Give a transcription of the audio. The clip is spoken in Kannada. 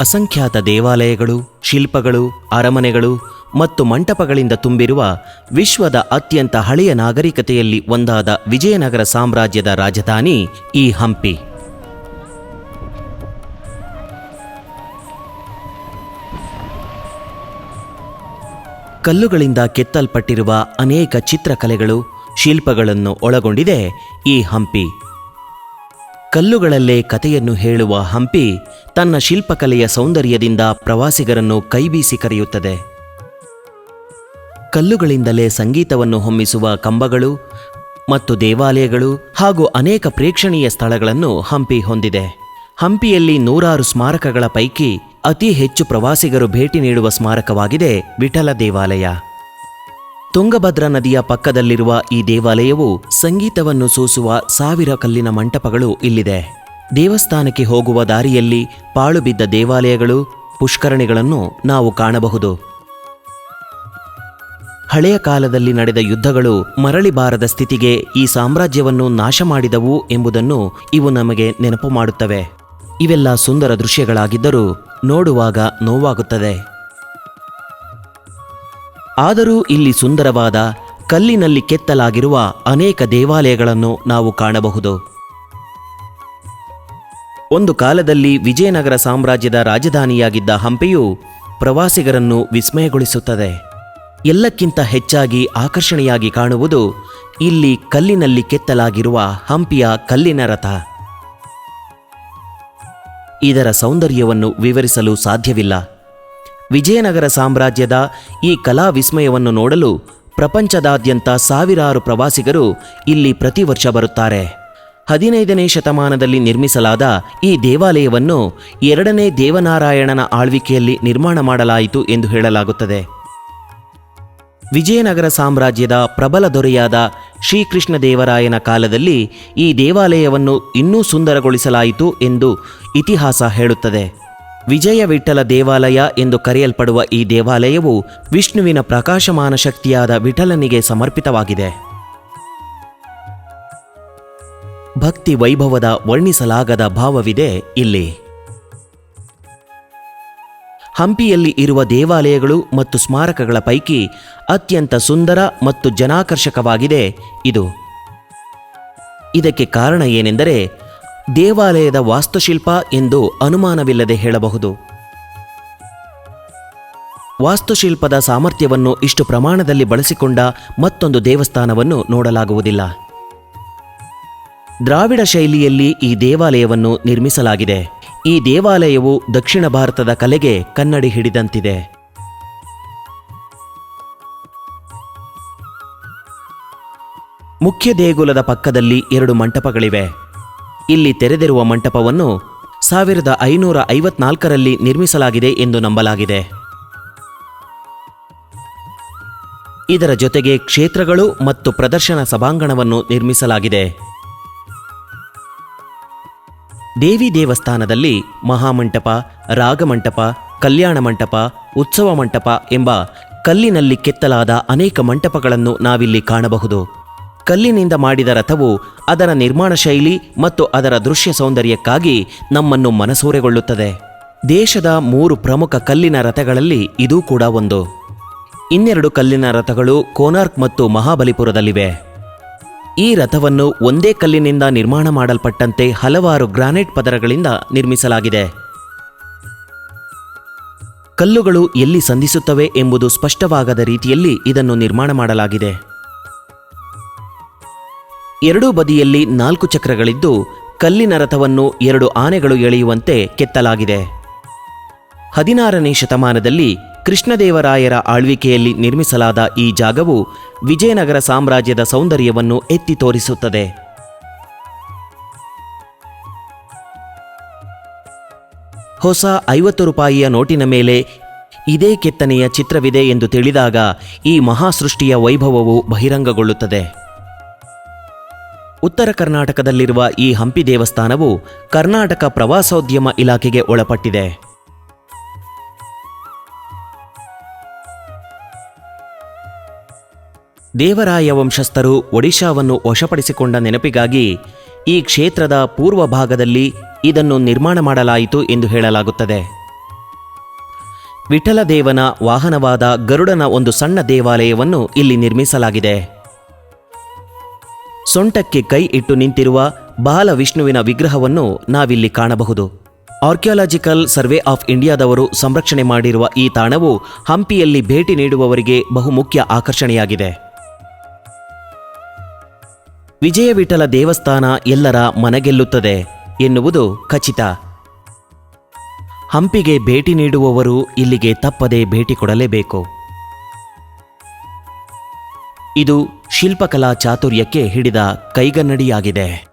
ಅಸಂಖ್ಯಾತ ದೇವಾಲಯಗಳು, ಶಿಲ್ಪಗಳು, ಅರಮನೆಗಳು ಮತ್ತು ಮಂಟಪಗಳಿಂದ ತುಂಬಿರುವ ವಿಶ್ವದ ಅತ್ಯಂತ ಹಳೆಯ ನಾಗರಿಕತೆಯಲ್ಲಿ ಒಂದಾದ ವಿಜಯನಗರ ಸಾಮ್ರಾಜ್ಯದ ರಾಜಧಾನಿ ಈ ಹಂಪಿ. ಕಲ್ಲುಗಳಿಂದ ಕೆತ್ತಲ್ಪಟ್ಟಿರುವ ಅನೇಕ ಚಿತ್ರಕಲೆಗಳು, ಶಿಲ್ಪಗಳನ್ನು ಒಳಗೊಂಡಿದೆ ಈ ಹಂಪಿ. ಕಲ್ಲುಗಳಲ್ಲೇ ಕಥೆಯನ್ನು ಹೇಳುವ ಹಂಪಿ ತನ್ನ ಶಿಲ್ಪಕಲೆಯ ಸೌಂದರ್ಯದಿಂದ ಪ್ರವಾಸಿಗರನ್ನು ಕೈಬೀಸಿ ಕರೆಯುತ್ತದೆ. ಕಲ್ಲುಗಳಿಂದಲೇ ಸಂಗೀತವನ್ನು ಹೊಮ್ಮಿಸುವ ಕಂಬಗಳು ಮತ್ತು ದೇವಾಲಯಗಳು ಹಾಗೂ ಅನೇಕ ಪ್ರೇಕ್ಷಣೀಯ ಸ್ಥಳಗಳನ್ನು ಹಂಪಿ ಹೊಂದಿದೆ. ಹಂಪಿಯಲ್ಲಿ ನೂರಾರು ಸ್ಮಾರಕಗಳ ಪೈಕಿ ಅತಿ ಹೆಚ್ಚು ಪ್ರವಾಸಿಗರು ಭೇಟಿ ನೀಡುವ ಸ್ಮಾರಕವಾಗಿದೆ ವಿಠಲ ದೇವಾಲಯ. ತುಂಗಭದ್ರಾ ನದಿಯ ಪಕ್ಕದಲ್ಲಿರುವ ಈ ದೇವಾಲಯವು ಸಂಗೀತವನ್ನು ಸೂಸುವ 1000 ಕಲ್ಲಿನ ಮಂಟಪಗಳು ಇಲ್ಲಿದೆ. ದೇವಸ್ಥಾನಕ್ಕೆ ಹೋಗುವ ದಾರಿಯಲ್ಲಿ ಪಾಳು ಬಿದ್ದ ದೇವಾಲಯಗಳು, ಪುಷ್ಕರಣಿಗಳನ್ನು ನಾವು ಕಾಣಬಹುದು. ಹಳೆಯ ಕಾಲದಲ್ಲಿ ನಡೆದ ಯುದ್ಧಗಳು ಮರಳಿ ಬಾರದ ಸ್ಥಿತಿಗೆ ಈ ಸಾಮ್ರಾಜ್ಯವನ್ನು ನಾಶ ಮಾಡಿದವು ಎಂಬುದನ್ನು ಇವು ನಮಗೆ ನೆನಪು ಮಾಡುತ್ತವೆ. ಇವೆಲ್ಲ ಸುಂದರ ದೃಶ್ಯಗಳಾಗಿದ್ದರೂ ನೋಡುವಾಗ ನೋವಾಗುತ್ತದೆ. ಆದರೂ ಇಲ್ಲಿ ಸುಂದರವಾದ ಕಲ್ಲಿನಲ್ಲಿ ಕೆತ್ತಲಾಗಿರುವ ಅನೇಕ ದೇವಾಲಯಗಳನ್ನು ನಾವು ಕಾಣಬಹುದು. ಒಂದು ಕಾಲದಲ್ಲಿ ವಿಜಯನಗರ ಸಾಮ್ರಾಜ್ಯದ ರಾಜಧಾನಿಯಾಗಿದ್ದ ಹಂಪಿಯು ಪ್ರವಾಸಿಗರನ್ನು ವಿಸ್ಮಯಗೊಳಿಸುತ್ತದೆ. ಎಲ್ಲಕ್ಕಿಂತ ಹೆಚ್ಚಾಗಿ ಆಕರ್ಷಣೆಯಾಗಿ ಕಾಣುವುದು ಇಲ್ಲಿ ಕಲ್ಲಿನಲ್ಲಿ ಕೆತ್ತಲಾಗಿರುವ ಹಂಪಿಯ ಕಲ್ಲಿನ ರಥ. ಇದರ ಸೌಂದರ್ಯವನ್ನು ವಿವರಿಸಲು ಸಾಧ್ಯವಿಲ್ಲ. ವಿಜಯನಗರ ಸಾಮ್ರಾಜ್ಯದ ಈ ಕಲಾ ವಿಸ್ಮಯವನ್ನು ನೋಡಲು ಪ್ರಪಂಚದಾದ್ಯಂತ ಸಾವಿರಾರು ಪ್ರವಾಸಿಗರು ಇಲ್ಲಿ ಪ್ರತಿ ವರ್ಷ ಬರುತ್ತಾರೆ. 15ನೇ ಶತಮಾನದಲ್ಲಿ ನಿರ್ಮಿಸಲಾದ ಈ ದೇವಾಲಯವನ್ನು 2ನೇ ದೇವನಾರಾಯಣನ ಆಳ್ವಿಕೆಯಲ್ಲಿ ನಿರ್ಮಾಣ ಮಾಡಲಾಯಿತು ಎಂದು ಹೇಳಲಾಗುತ್ತದೆ. ವಿಜಯನಗರ ಸಾಮ್ರಾಜ್ಯದ ಪ್ರಬಲ ದೊರೆಯಾದ ಶ್ರೀಕೃಷ್ಣದೇವರಾಯನ ಕಾಲದಲ್ಲಿ ಈ ದೇವಾಲಯವನ್ನು ಇನ್ನೂ ಸುಂದರಗೊಳಿಸಲಾಯಿತು ಎಂದು ಇತಿಹಾಸ ಹೇಳುತ್ತದೆ. ವಿಜಯ ವಿಠಲ ದೇವಾಲಯ ಎಂದು ಕರೆಯಲ್ಪಡುವ ಈ ದೇವಾಲಯವು ವಿಷ್ಣುವಿನ ಪ್ರಕಾಶಮಾನ ಶಕ್ತಿಯಾದ ವಿಠಲನಿಗೆ ಸಮರ್ಪಿತವಾಗಿದೆ. ಭಕ್ತಿ ವೈಭವದ ವರ್ಣಿಸಲಾಗದ ಭಾವವಿದೆ ಇಲ್ಲಿ. ಹಂಪಿಯಲ್ಲಿ ಇರುವ ದೇವಾಲಯಗಳು ಮತ್ತು ಸ್ಮಾರಕಗಳ ಪೈಕಿ ಅತ್ಯಂತ ಸುಂದರ ಮತ್ತು ಜನಾಕರ್ಷಕವಾಗಿದೆ ಇದು. ಇದಕ್ಕೆ ಕಾರಣ ಏನೆಂದರೆ ದೇವಾಲಯದ ವಾಸ್ತುಶಿಲ್ಪ ಎಂದು ಅನುಮಾನವಿಲ್ಲದೆ ಹೇಳಬಹುದು. ವಾಸ್ತುಶಿಲ್ಪದ ಸಾಮರ್ಥ್ಯವನ್ನು ಇಷ್ಟು ಪ್ರಮಾಣದಲ್ಲಿ ಬಳಸಿಕೊಂಡ ಮತ್ತೊಂದು ದೇವಸ್ಥಾನವನ್ನು ನೋಡಲಾಗುವುದಿಲ್ಲ. ದ್ರಾವಿಡ ಶೈಲಿಯಲ್ಲಿ ಈ ದೇವಾಲಯವನ್ನು ನಿರ್ಮಿಸಲಾಗಿದೆ. ಈ ದೇವಾಲಯವು ದಕ್ಷಿಣ ಭಾರತದ ಕಲೆಗೆ ಕನ್ನಡಿ ಹಿಡಿದಂತಿದೆ. ಮುಖ್ಯ ದೇಗುಲದ ಪಕ್ಕದಲ್ಲಿ 2 ಮಂಟಪಗಳಿವೆ. ಇಲ್ಲಿ ತೆರೆದಿರುವ ಮಂಟಪವನ್ನು 1554ರಲ್ಲಿ ನಿರ್ಮಿಸಲಾಗಿದೆ ಎಂದು ನಂಬಲಾಗಿದೆ. ಇದರ ಜೊತೆಗೆ ಕ್ಷೇತ್ರಗಳು ಮತ್ತು ಪ್ರದರ್ಶನ ಸಭಾಂಗಣವನ್ನು ನಿರ್ಮಿಸಲಾಗಿದೆ. ದೇವಿ ದೇವಸ್ಥಾನದಲ್ಲಿ ಮಹಾಮಂಟಪ, ರಾಗಮಂಟಪ, ಕಲ್ಯಾಣ ಮಂಟಪ, ಉತ್ಸವ ಮಂಟಪ ಎಂಬ ಕಲ್ಲಿನಲ್ಲಿ ಕೆತ್ತಲಾದ ಅನೇಕ ಮಂಟಪಗಳನ್ನು ನಾವಿಲ್ಲಿ ಕಾಣಬಹುದು. ಕಲ್ಲಿನಿಂದ ಮಾಡಿದ ರಥವು ಅದರ ನಿರ್ಮಾಣ ಶೈಲಿ ಮತ್ತು ಅದರ ದೃಶ್ಯ ಸೌಂದರ್ಯಕ್ಕಾಗಿ ನಮ್ಮನ್ನು ಮನಸೂರೆಗೊಳ್ಳುತ್ತದೆ. ದೇಶದ 3 ಪ್ರಮುಖ ಕಲ್ಲಿನ ರಥಗಳಲ್ಲಿ ಇದೂ ಕೂಡ ಒಂದು. ಇನ್ನೆರಡು ಕಲ್ಲಿನ ರಥಗಳು ಕೋನಾರ್ಕ್ ಮತ್ತು ಮಹಾಬಲಿಪುರದಲ್ಲಿವೆ. ಈ ರಥವನ್ನು ಒಂದೇ ಕಲ್ಲಿನಿಂದ ನಿರ್ಮಾಣ ಮಾಡಲ್ಪಟ್ಟಂತೆ ಹಲವಾರು ಗ್ರಾನೈಟ್ ಪದರಗಳಿಂದ ನಿರ್ಮಿಸಲಾಗಿದೆ. ಕಲ್ಲುಗಳು ಎಲ್ಲಿ ಸಂಧಿಸುತ್ತವೆ ಎಂಬುದು ಸ್ಪಷ್ಟವಾಗದ ರೀತಿಯಲ್ಲಿ ಇದನ್ನು ನಿರ್ಮಾಣ ಮಾಡಲಾಗಿದೆ. ಎರಡೂ ಬದಿಯಲ್ಲಿ 4 ಚಕ್ರಗಳಿದ್ದು ಕಲ್ಲಿನ ರಥವನ್ನು 2 ಆನೆಗಳು ಎಳೆಯುವಂತೆ ಕೆತ್ತಲಾಗಿದೆ. 16ನೇ ಶತಮಾನದಲ್ಲಿ ಕೃಷ್ಣದೇವರಾಯರ ಆಳ್ವಿಕೆಯಲ್ಲಿ ನಿರ್ಮಿಸಲಾದ ಈ ಜಾಗವು ವಿಜಯನಗರ ಸಾಮ್ರಾಜ್ಯದ ಸೌಂದರ್ಯವನ್ನು ಎತ್ತಿ ತೋರಿಸುತ್ತದೆ. ಹೊಸ 50 ರೂಪಾಯಿಯ ನೋಟಿನ ಮೇಲೆ ಇದೇ ಕೆತ್ತನೆಯ ಚಿತ್ರವಿದೆ ಎಂದು ತಿಳಿದಾಗ ಈ ಮಹಾಸೃಷ್ಟಿಯ ವೈಭವವು ಬಹಿರಂಗಗೊಳ್ಳುತ್ತದೆ. ಉತ್ತರ ಕರ್ನಾಟಕದಲ್ಲಿರುವ ಈ ಹಂಪಿ ದೇವಸ್ಥಾನವು ಕರ್ನಾಟಕ ಪ್ರವಾಸೋದ್ಯಮ ಇಲಾಖೆಗೆ ಒಳಪಟ್ಟಿದೆ. ದೇವರಾಯ ವಂಶಸ್ಥರು ಒಡಿಶಾವನ್ನು ವಶಪಡಿಸಿಕೊಂಡ ನೆನಪಿಗಾಗಿ ಈ ಕ್ಷೇತ್ರದ ಪೂರ್ವ ಭಾಗದಲ್ಲಿ ಇದನ್ನು ನಿರ್ಮಾಣ ಮಾಡಲಾಯಿತು ಎಂದು ಹೇಳಲಾಗುತ್ತದೆ. ವಿಠಲದೇವನ ವಾಹನವಾದ ಗರುಡನ ಒಂದು ಸಣ್ಣ ದೇವಾಲಯವನ್ನು ಇಲ್ಲಿ ನಿರ್ಮಿಸಲಾಗಿದೆ. ಸೊಂಟಕ್ಕೆ ಕೈ ಇಟ್ಟು ನಿಂತಿರುವ ಬಾಲವಿಷ್ಣುವಿನ ವಿಗ್ರಹವನ್ನು ನಾವಿಲ್ಲಿ ಕಾಣಬಹುದು. ಆರ್ಕಿಯಾಲಜಿಕಲ್ ಸರ್ವೆ ಆಫ್ ಇಂಡಿಯಾದವರು ಸಂರಕ್ಷಣೆ ಮಾಡಿರುವ ಈ ತಾಣವು ಹಂಪಿಯಲ್ಲಿ ಭೇಟಿ ನೀಡುವವರಿಗೆ ಬಹುಮುಖ್ಯ ಆಕರ್ಷಣೆಯಾಗಿದೆ. ವಿಜಯ ವಿಠಲ ದೇವಸ್ಥಾನ ಎಲ್ಲರ ಮನಗೆಲ್ಲುತ್ತದೆ ಎನ್ನುವುದು ಖಚಿತ. ಹಂಪಿಗೆ ಭೇಟಿ ನೀಡುವವರು ಇಲ್ಲಿಗೆ ತಪ್ಪದೆ ಭೇಟಿ ಕೊಡಲೇಬೇಕು. ಇದು ಶಿಲ್ಪಕಲಾ ಚಾತುರ್ಯಕ್ಕೆ ಹಿಡಿದ ಕೈಗನ್ನಡಿಯಾಗಿದೆ.